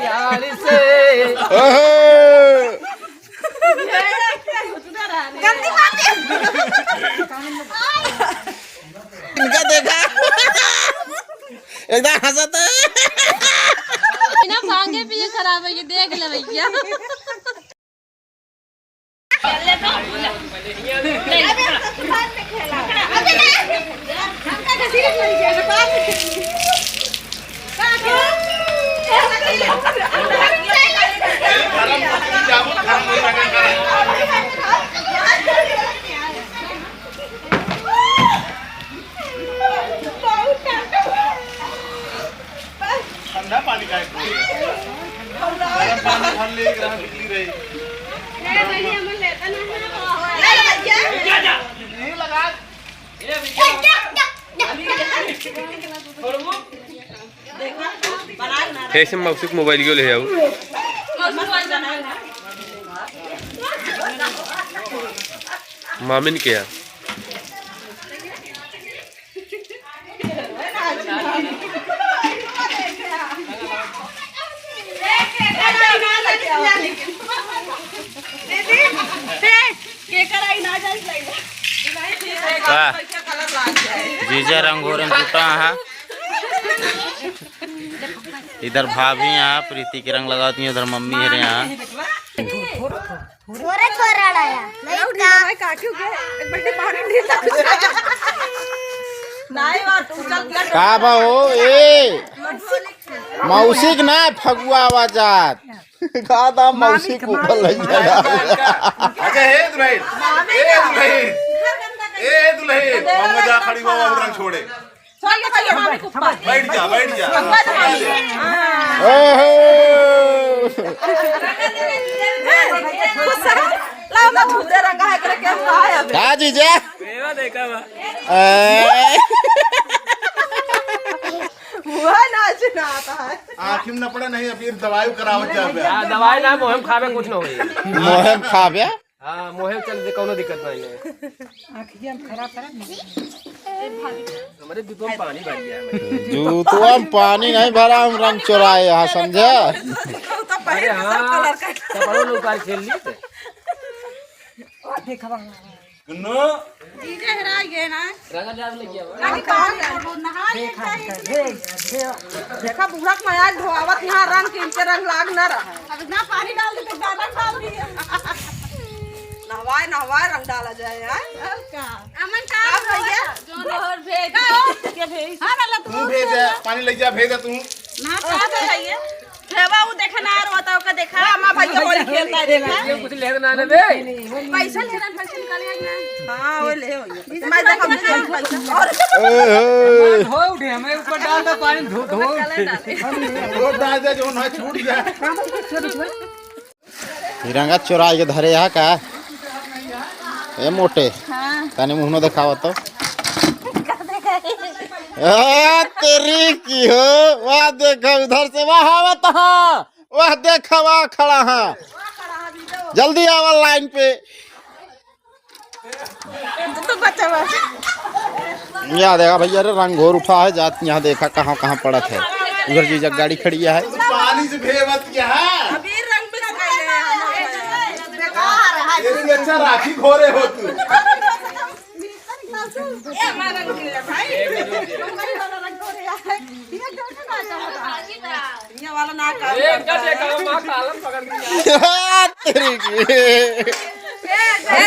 यार से इनका देखा एकदम हंसता है ना भांगे भी ये खराब है ये देख ले भैया ठंडा पानी का गरम पानी भर ले एक रात निकली रही नहीं लगा कैसे मौसी को मोबाइल क्यों ले आओ मामी ने किया जीजा रंगोरन टूटा है। इधर भाभी यहाँ प्रीति के रंग लगाती है, उधर मम्मी है यहाँ। का भाओ ए मौसी के ना फगुआ आवाजात का दाम मौसी को ऊपर लग जाएगा। अच्छा हे दुल्हन ए दुल्हन मम्मा जा खड़ी हो और रंग छोड़े बैठ जा क्या जीजा आँखी में न पड़े नहीं अभी दवाई करावत जा दवाई ना मोहम खावे कुछ ना होई मोहम खावे हां मोहम चल दे कोनो दिक्कत नहीं है आँखियाँ खराब कर हमारे दूध में पानी भर गया है जूतवा में पानी नहीं भरा, हम रंग चुराए यहाँ समझे। अरे हां कपड़ों लोग खेल ली थे गुन्नू डीजे हरा गए ना रंगा जाग लग गया देखा बुढ़ा माया धोआवत यहाँ रंग के इनके रंग लाग ना रहा अब ना पानी डाल दे तो डाल दी नहवाए रंग डाला जाए यार अमन का भैया जो और भेजा के भेज हां वाला तू भेज दे पानी ले जा भेज दे तू ना का भैया देवा वो देखा ना और बताओ का देखा मां भैया होली खेलता है देखा ये कुछ ले ना दे पैसा लेना पैसा निकाल ना हां वो ले मैं देखा पैसा हो उठे हमें ऊपर डाल दो पानी धो वो डाल दे जो ना छूट जाए रंगा चुरा के धरे यहाँ का ए मोटे तने मुँह दिखावा तो तेरी की हो वह देखो उधर से वह आवत हाँ वह देखा वह खड़ा हाँ जल्दी आवा लाइन पे तो बच्चा यहाँ देखा भैया रे रंग घोर उठा है जात यहाँ देखा कहाँ कहाँ पड़त है उधर जीजा गाड़ी खड़ी है पानी से भेवत क्या है अभी रंग भी लगाए इससे अच्छा राखी खोरे हो तू वाला ना एक का देखा मां कालम पकड़ के तेरी की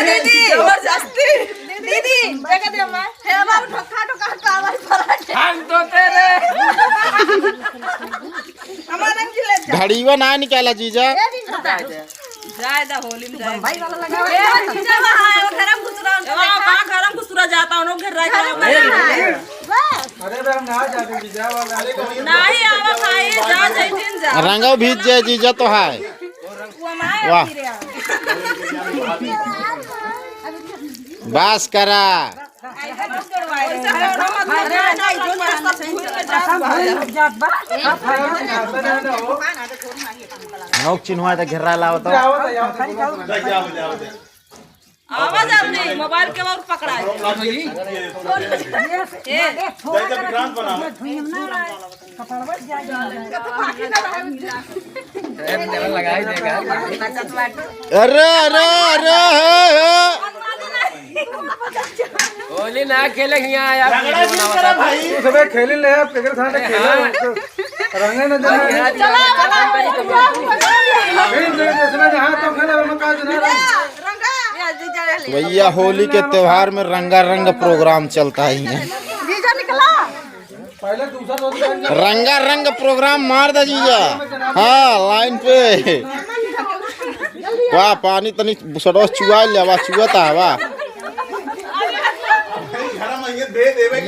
दीदी जबरदस्ती दीदी देखा दे अम्मा हे बाबू ठोका ठोका कावल पराठे हम तो तेरे हमारा खिले घड़ीवा ना निकाला जीजा जायदा होली में जाए भाई वाला लगा ए जीजा वहां गरम खुसरा वहां गरम खुसरा जाता हूं घर रह अरे रंग ना जाते जीजा वाला नहीं आवा भाई जा जैतिन जा रंगा भीज जाए जीजा तो है वाह बस करा नौक चिन्हवा तो घेरा लाओ तो आवाज आपने मोबाइल के और पकड़ा है विक्रांत बना लगाई देगा। अरे अरे अरे होली ना खेले यहाँ यार। रगड़ा जी करा भाई सबे खेले ले अब केकर साथ खेले रंगे न जाना फिर जैसे जहां तो खेले हम का जना भैया होली के त्योहार में रंगारंग प्रोग्राम चलता है यहाँ। पहले दूसरा रोज रंगारंग प्रोग्राम मार दे जीजा। हाँ लाइन पे वाह पानी तनी सड़ोस चुआ ले वाह चुआता है वाह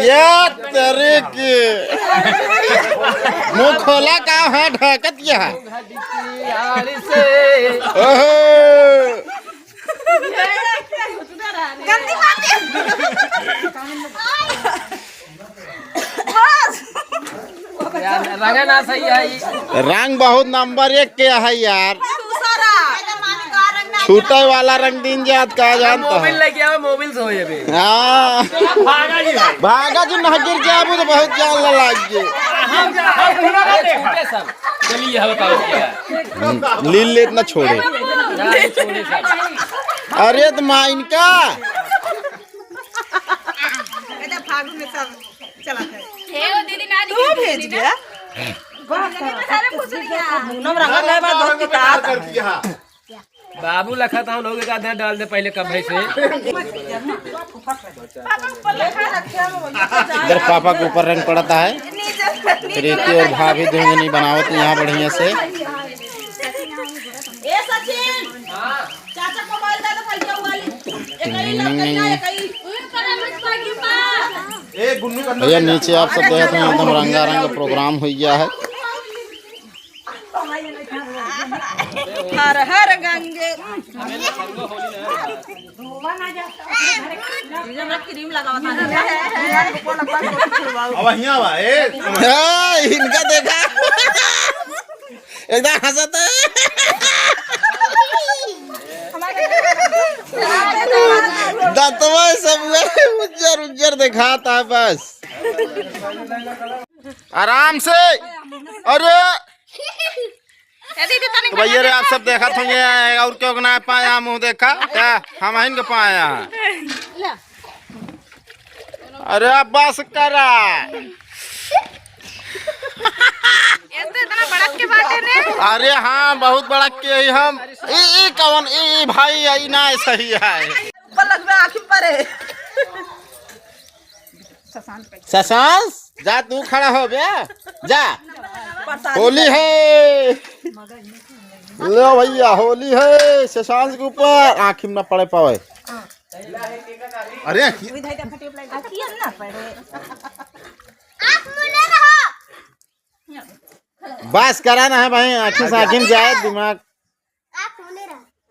ये तेरे की मुंह खोला का है ढकत क्या है ओहो गंदी बात है। रंगा ना सही है। रंग बहुत नंबर 1 के है यार। छूटे वाला रंग दिन जात का जानता मोबाइल है। लेके आओ मोबाइल से हो ये भी। हाँ भागा जी ना गिर जाए तो बहुत जान लग गए सब चलिए हम बताओ क्या लील इतना छोड़े छोड़े सब। अरे तो माँ इनका फागुन में सब चला था। दीदी ना तू भेज दिया सारे पूछ लिया नम रंगा ले बाद दोस्त की तात बाबू लखा था लोग एक आधा डाल दे पहले कब से। इधर पापा के ऊपर रंग पड़ता है। प्रीति और भाभी धुंधनी बनावत यहाँ बढ़िया से। ए सचिन चाचा मोबाइल दे तो फल वाली एक ही लड़का ना एक ही भैया नीचे आप सब देखते हैं एकदम रंगारंग प्रोग्राम हो गया है। हर हर गंगे क्रीम लगावा था अब यहाँ बा इनका देखा एकदम हंसता है। दतवा सब उज्जर उज्जर दिखाता है बस आराम से। अरे तो भैया रे आप सब देखा थे और क्यों ना पाया मुंह देखा क्या हम इनके पाया है। अरे अब बस करा इतना बड़ा के बाटे ने। अरे हाँ बहुत बड़ा के हम ई कौन ई भाई आई ना सही है पलक में आंखें परे शशांश जा तू खड़ा हो बे जा होली है लो भैया होली है शशांश के ऊपर आँखी में न पड़े पावे। अरे बस कराना है भाई आँखी से आँखी में जाए दिमाग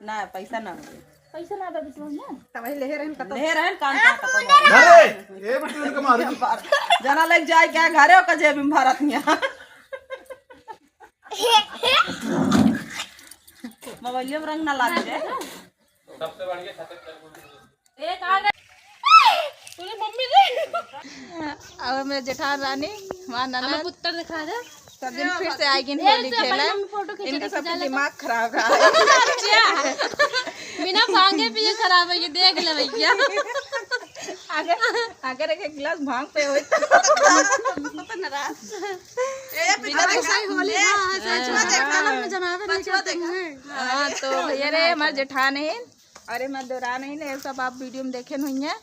ना पैसा ना तमही ले रहन कत ले रहन कान का अरे ये बेटी उनके मारू जना लग जाए क्या घरे का जेब में भारत में मोबाइल में रंग ना लाग जाए सबसे बढ़िया एक आ गए तूने मम्मी दे और मेरे जेठान रानी मां ननद पुत्र दिखा दे सब दिन फिर से आएगी होली खेले। इनका सब दिमाग खराब है। बिना भांगे पिए खराब है ये देख ले भैया अगर एक गिलास भांग पे हो तो नाराज बिना सही होली सचवा देखा में जनावे नहीं हां तो भैया रे हमारे जेठान है अरे मैं दोरा नहीं ले सब आप वीडियो में देखे नहीं है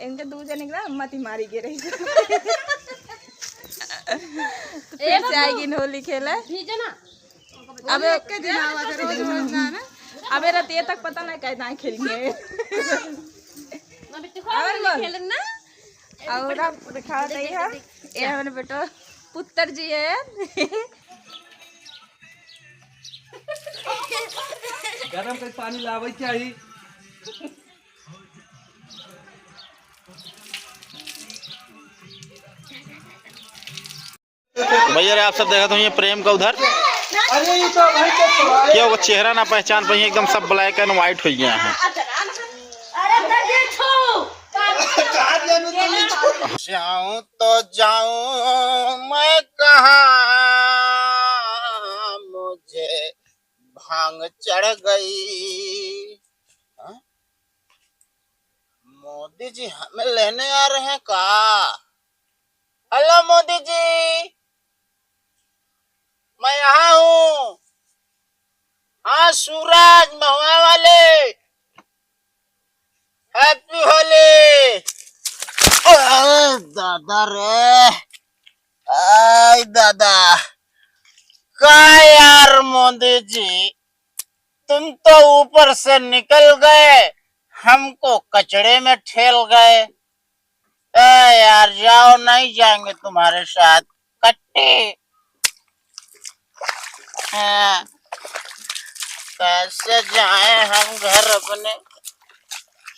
इनके दो जने निकला मती मारी गे रही फिर से आएगी होली खेले अब एक दिन आवाज रोज रोज ना अबे रात ये तक पता नहीं कैसे खेलेंगे और आप दिखा रही है ये हमारे बेटा पुत्र जी है गरम कर पानी लावे चाहिए। भैया रे आप सब देखा तो ये प्रेम का उधर अरे ये तो भाई क्या वो चेहरा ना पहचान पाई एकदम सब ब्लैक एंड व्हाइट हो गया है। जाऊं तो जाऊं मैं कहाँ मुझे भांग चढ़ गई। हाँ? मोदी जी हमें लेने आ रहे हैं का? हेलो मोदी जी, मैं यहाँ हूँ। हाँ सूरज महुआ वाले, हैप्पी होली। दादा रे, आय दादा, का यार मोदी जी, तुम तो ऊपर से निकल गए, हमको कचड़े में ठेल गए। यार जाओ, नहीं जाएंगे तुम्हारे साथ, कट्टी। हाँ, कैसे जाएं हम घर अपने,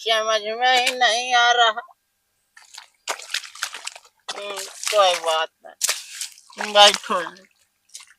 समझ में ही नहीं आ रहा। कोई बात नहीं, बैठो।